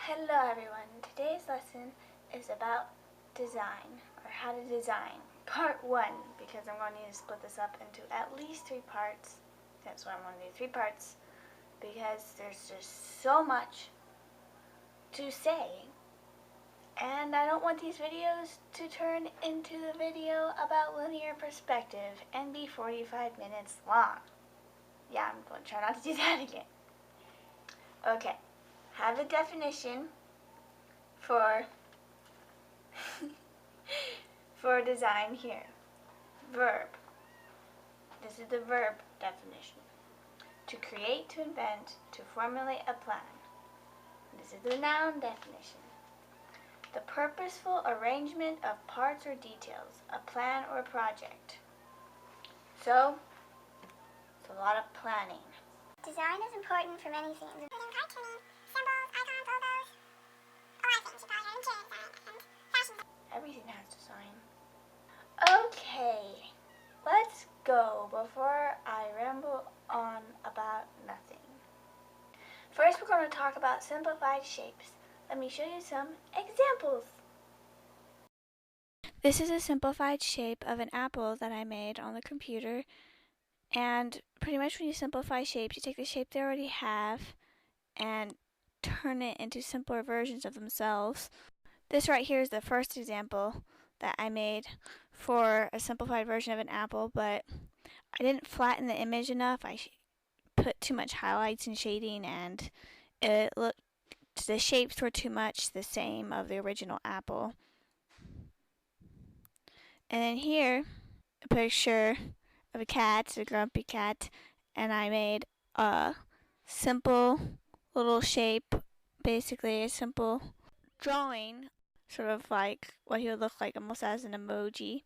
Hello everyone, today's lesson is about design, or how to design, part 1, because I'm going to need to split this up into at least 3 parts. That's why I'm going to do 3 parts, because there's just so much to say, and I don't want these videos to turn into the video about linear perspective and be 45 minutes long. Yeah, I'm going to try not to do that again. Okay. Have a definition for for design here. Verb. This is the verb definition. To create, to invent, to formulate a plan. This is the noun definition. The purposeful arrangement of parts or details, a plan or project. So, it's a lot of planning. Design is important for many things. Cartooning, symbols, icons, logos. Oh, I think you probably heard interior design and fashion. Everything has design. Okay, let's go before I ramble on about nothing. First, we're going to talk about simplified shapes. Let me show you some examples. This is a simplified shape of an apple that I made on the computer. And pretty much when you simplify shapes, you take the shape they already have and turn it into simpler versions of themselves. This right here is the first example that I made for a simplified version of an apple, but I didn't flatten the image enough. I put too much highlights and shading, and the shapes were too much the same of the original apple. And then here, a picture of a cat, a grumpy cat, and I made a simple little shape, basically a simple drawing, sort of like what he would look like almost as an emoji.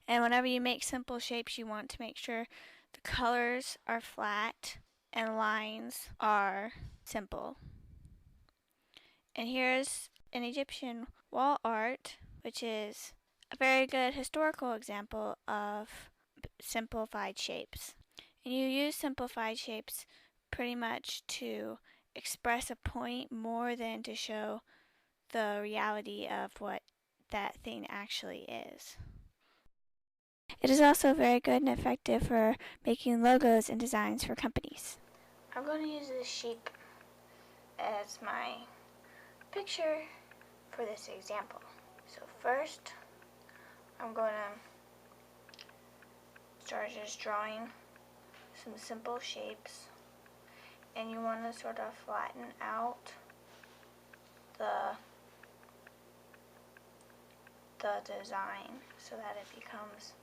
And whenever you make simple shapes, you want to make sure the colors are flat and lines are simple. And here's an Egyptian wall art, which is a very good historical example of simplified shapes. And you use simplified shapes pretty much to express a point more than to show the reality of what that thing actually is. It is also very good and effective for making logos and designs for companies. I'm going to use this sheep as my picture for this example. So first, I'm going to start just drawing some simple shapes, and you want to sort of flatten out the design so that it becomes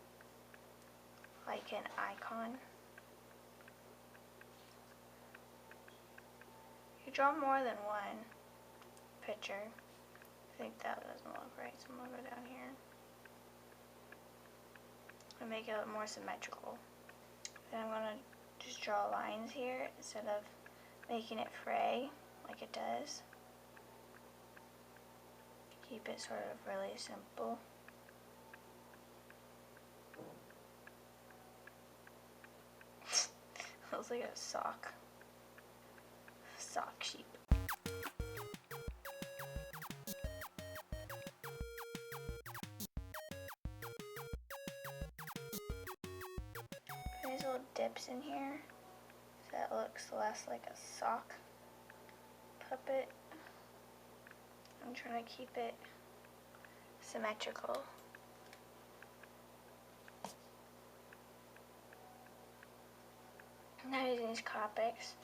like an icon. You draw more than one picture. I think that doesn't look right, so I'm going to go down here and make it more symmetrical. Then I'm going to just draw lines here instead of making it fray like it does. Keep it sort of really simple. Looks like a sock sheep. Put these little dips in here so that looks less like a sock puppet. I'm trying to keep it symmetrical. I'm now using these Copics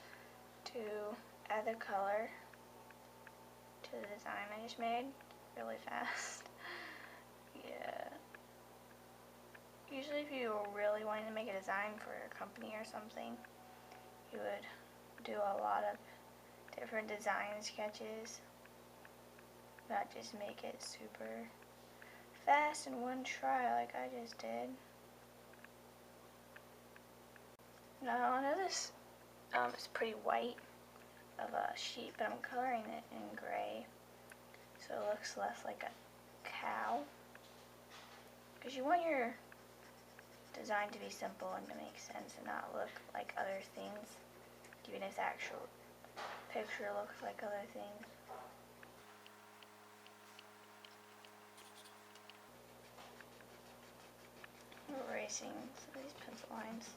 to add the color to the design I just made really fast. Yeah. Usually if you were really wanting to make a design for your company or something, you would do a lot of different design sketches. Not just make it super fast in one try like I just did. Now I know this is pretty white of a sheep, but I'm coloring it in gray so it looks less like a cow. Because you want your design to be simple and to make sense and not look like other things, even if the actual picture looks like other things. erasing some of these pencil lines.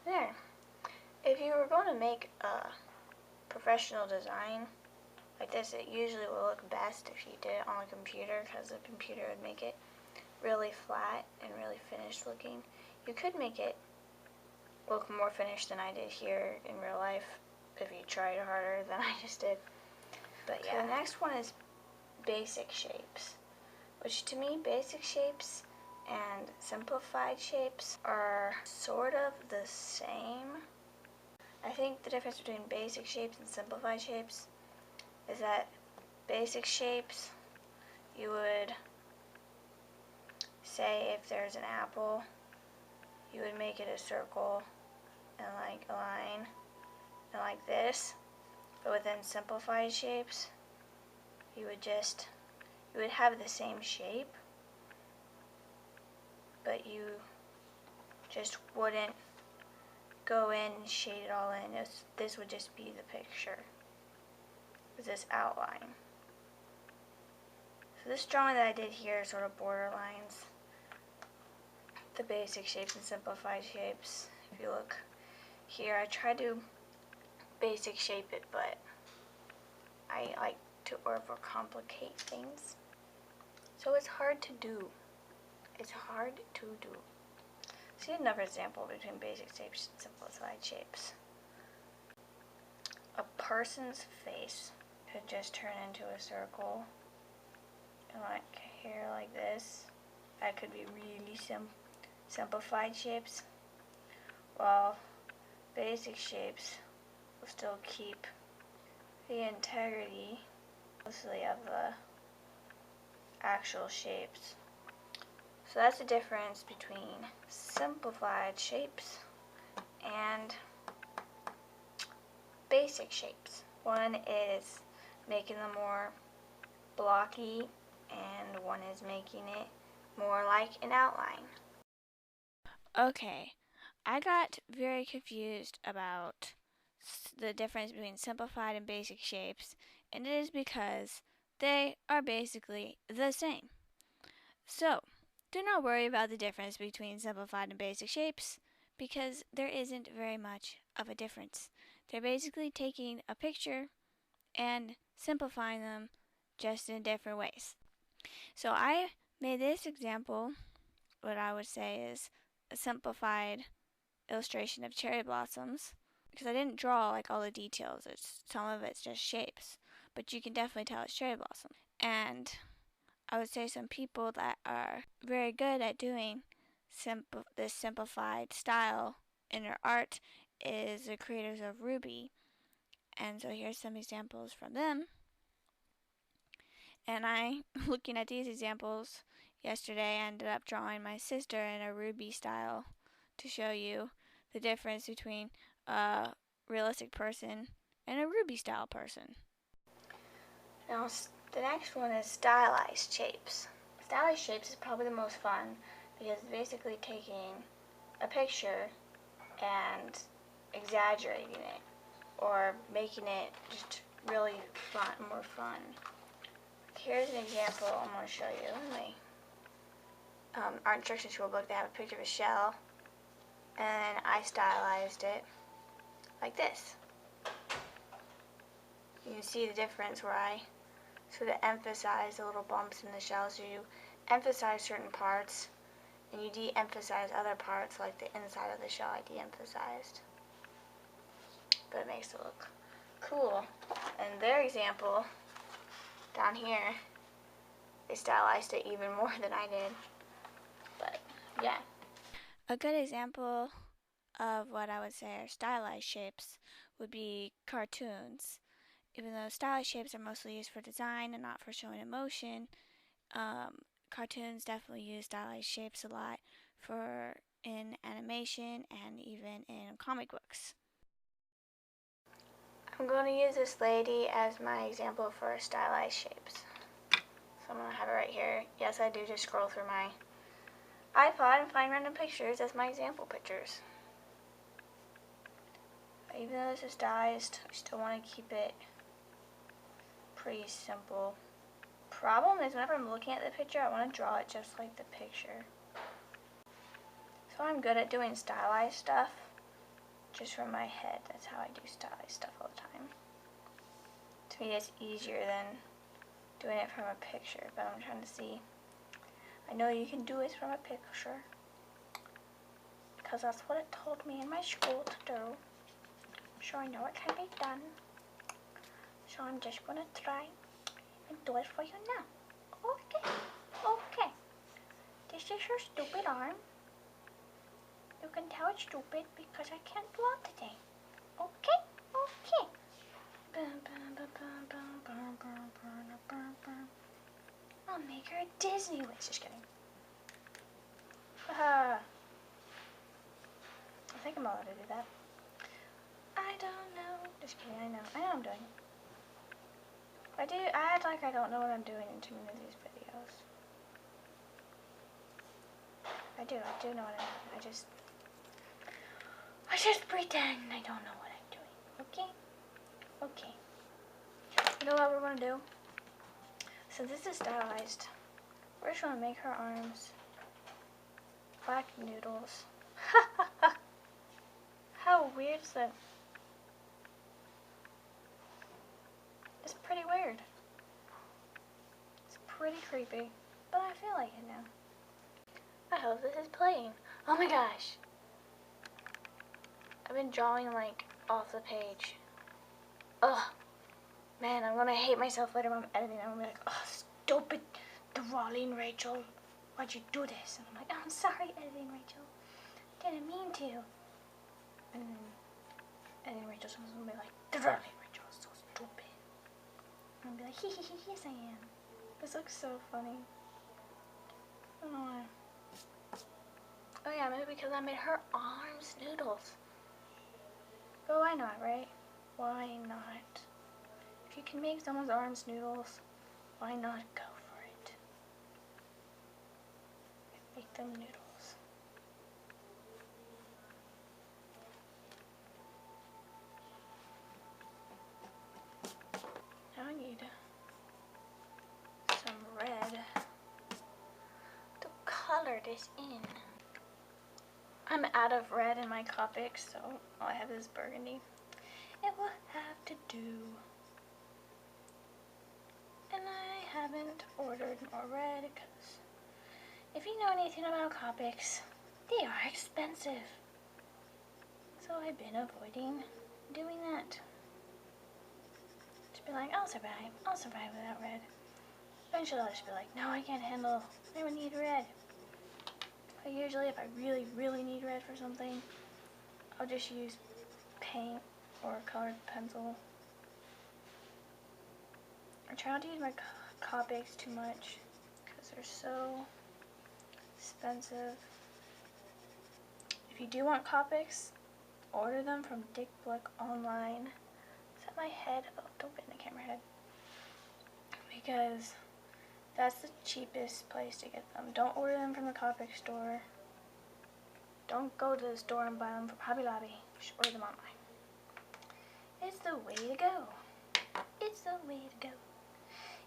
There. If you were going to make a professional design like this, it usually will look best if you did it on a computer, because the computer would make it really flat and really finished looking. You could make it look more finished than I did here in real life if you tried harder than I just did. But yeah, the next one is basic shapes, which to me, basic shapes and simplified shapes are sort of the same. I think the difference between basic shapes and simplified shapes is that basic shapes, you would say if there's an apple, you would make it a circle and like a line and like this. But within simplified shapes, you would have the same shape, but you just wouldn't go in and shade it all in. This would just be the picture with this outline. So this drawing that I did here is sort of borderlines the basic shapes and simplified shapes. If you look here, I tried to basic shape it, but I like to overcomplicate things. So it's hard to do. It's hard to do. See another example between basic shapes and simplified shapes. A person's face could just turn into a circle, and like hair like this. That could be really simplified shapes, while basic shapes will still keep the integrity mostly of the actual shapes. So that's the difference between simplified shapes and basic shapes. One is making them more blocky, and one is making it more like an outline. Okay, I got very confused about the difference between simplified and basic shapes, and it is because they are basically the same. So, do not worry about the difference between simplified and basic shapes, because there isn't very much of a difference. They're basically taking a picture and simplifying them just in different ways. So I made this example, what I would say is a simplified illustration of cherry blossoms, because I didn't draw like all the details. Some of it's just shapes, but you can definitely tell it's cherry blossom. And I would say some people that are very good at doing this simplified style in their art is the creators of Ruby. And so here's some examples from them. And I, looking at these examples yesterday, I ended up drawing my sister in a Ruby style to show you the difference between a realistic person and a Ruby style person. Now, the next one is stylized shapes. Stylized shapes is probably the most fun because it's basically taking a picture and exaggerating it or making it just really fun, more fun. Here's an example I'm going to show you in my art instructions rulebook. They have a picture of a shell, and I stylized it like this. You can see the difference where I sort of emphasize the little bumps in the shell, so you emphasize certain parts and you de-emphasize other parts, like the inside of the shell I de-emphasized. But it makes it look cool. And their example down here, they stylized it even more than I did. But yeah. A good example of what I would say are stylized shapes would be cartoons. Even though stylized shapes are mostly used for design and not for showing emotion, cartoons definitely use stylized shapes a lot in animation and even in comic books. I'm going to use this lady as my example for stylized shapes. So I'm going to have it right here. Yes, I do just scroll through my iPod and find random pictures as my example pictures. Even though this is stylized, I still want to keep it pretty simple. Problem is, whenever I'm looking at the picture, I want to draw it just like the picture. So I'm good at doing stylized stuff just from my head. That's how I do stylized stuff all the time. To me, it's easier than doing it from a picture, but I'm trying to see. I know you can do it from a picture because that's what it told me in my school to do. So I know it can be done. So I'm just gonna try and do it for you now. Okay, okay. This is your stupid arm. You can tell it's stupid because I can't draw today. Okay, okay. I'll make her a Disney witch. Just kidding. I think I'm allowed to do that. I don't know. Just kidding. I know I'm doing it. I act like I don't know what I'm doing in too many of these videos. I do know what I'm doing. I just pretend I don't know what I'm doing. Okay? Okay. You know what we're gonna do? So this is stylized. We're just gonna make her arms black noodles. How weird is that? It's pretty weird. It's pretty creepy, but I feel like it now. I hope this is playing. Oh my gosh. I've been drawing like off the page. Ugh. Man, I'm gonna hate myself later when I'm editing. I'm gonna be like, oh, stupid drawing, Rachel. Why'd you do this? And I'm like, oh, I'm sorry, editing, Rachel. Didn't mean to. And then Rachel's gonna be like, drawing, Rachel is so stupid. And I'll be like, yes I am. This looks so funny. I don't know why. Oh yeah, maybe because I made her arms noodles. But why not, right? Why not? If you can make someone's arms noodles, why not go for it? Make them noodles. Now I need some red to color this in. I'm out of red in my Copics, so all I have is burgundy. It will have to do. And I haven't ordered more red because if you know anything about Copics, they are expensive. So I've been avoiding doing that. Just be like, I'll survive without red. Eventually I'll just be like, no, I can't handle, I would need red. But usually if I really, really need red for something, I'll just use paint or colored pencil. I try not to use my Copics too much because they're so expensive. If you do want Copics, order them from Dick Blick online. Is that my head? Oh, don't get in the camera head. Because that's the cheapest place to get them. Don't order them from the Copic store. Don't go to the store and buy them from Hobby Lobby. Just order them online. It's the way to go. It's the way to go.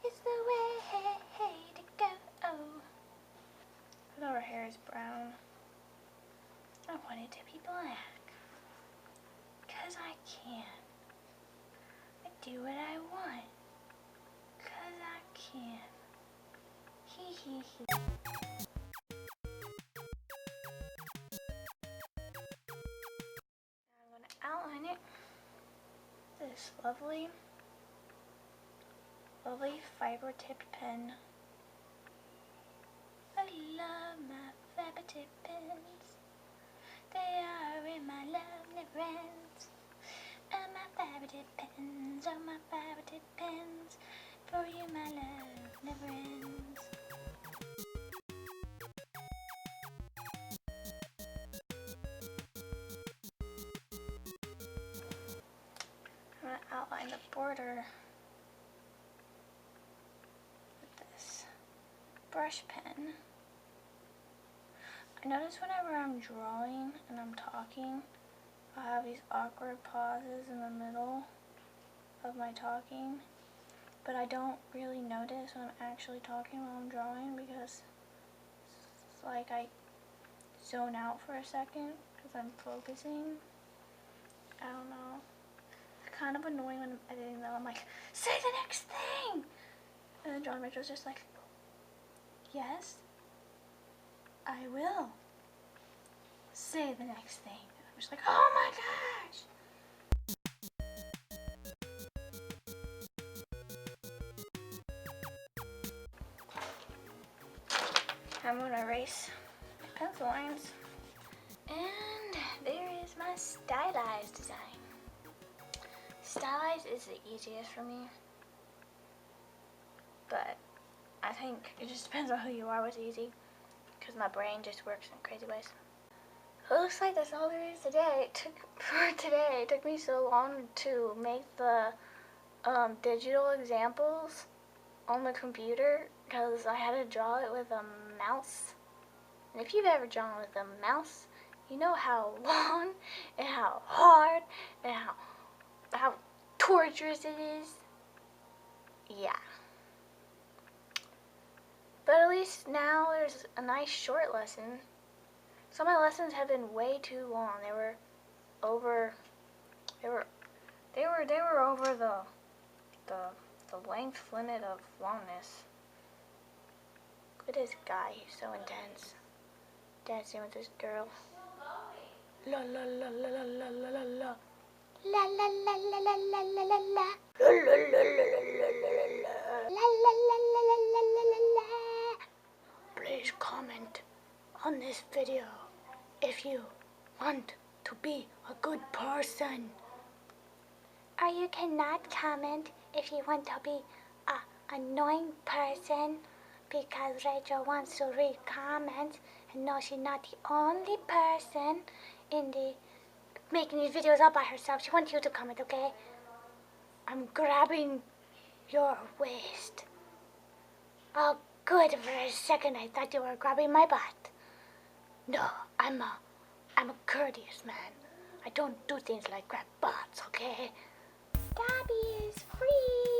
It's the way to go. Oh. I know her hair is brown. I want it to be black. 'Cause I can. I do what I want. 'Cause I can. Hee hee hee. I'm going to outline it. This lovely fiber tipped pen. I love my fiber tipped pens. They are in my lovely friends. And my fiber tipped pens, oh my fiber tipped pens. For you my lovely friends. I'm going to outline the border with this brush pen. I notice whenever I'm drawing and I'm talking, I'll have these awkward pauses in the middle of my talking, but I don't really notice when I'm actually talking while I'm drawing because it's like I zone out for a second because I'm focusing. I don't know. It's kind of annoying when I'm editing though. I'm like, say the next thing! And then John Mitchell's just like, yes, I will say the next thing. And I'm just like, oh my gosh! I'm gonna erase my pencil lines. And there is my stylized design. Stylized is the easiest for me. But I think it just depends on who you are with easy. Because my brain just works in crazy ways. It looks like that's all there is today. It took me so long to make the digital examples on the computer because I had to draw it with a mouse. And if you've ever drawn with a mouse, you know how long and how hard and how torturous it is. Yeah. But at least now there's a nice short lesson. Some of my lessons have been way too long. They were over the length limit of longness. Look at this guy, he's so intense. Dancing with this girl. La la la la la la la la la. La la la la la la la la la. La la la la la la la la. La la la la la la la la la. Please comment on this video if you want to be a good person. Or you cannot comment if you want to be an annoying person, because Rachel wants to read comments and no, she's not the only person making these videos all by herself. She wants you to comment, okay? I'm grabbing your waist. Oh, good. For a second, I thought you were grabbing my butt. No, I'm a courteous man. I don't do things like grab butts, okay? Gabby is free.